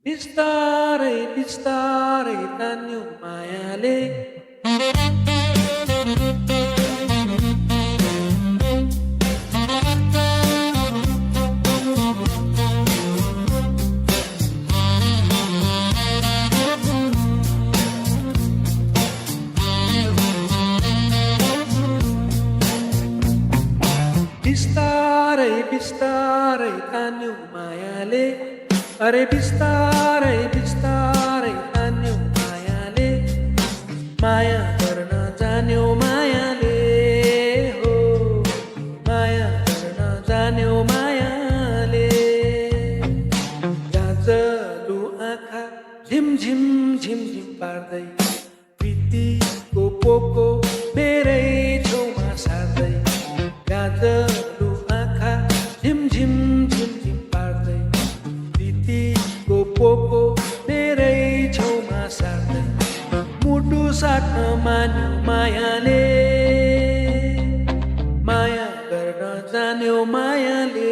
बिस्तारै बिस्तारै तान्यो मायाले। बिस्तारै बिस्तारै तान्यो मायाले। अरे बिस्तारै बिस्तारै तान्यो मायाले। माया गर्न जान्यो मायाले हो। माया गर्न जान्यो मायाले। गाजलु आँखा झिमझिम झिमझिम पार्दै प्रीतिको पोको मेरै छेउमा सार्दै। गाजलु आँखा झिमझिम झिमझिम पार्दै प्रीतिको पोको मेरै छेउमा सार्दै। मुटु साट्न मान्यो मायाले। माया गर्न जान्यो मायाले।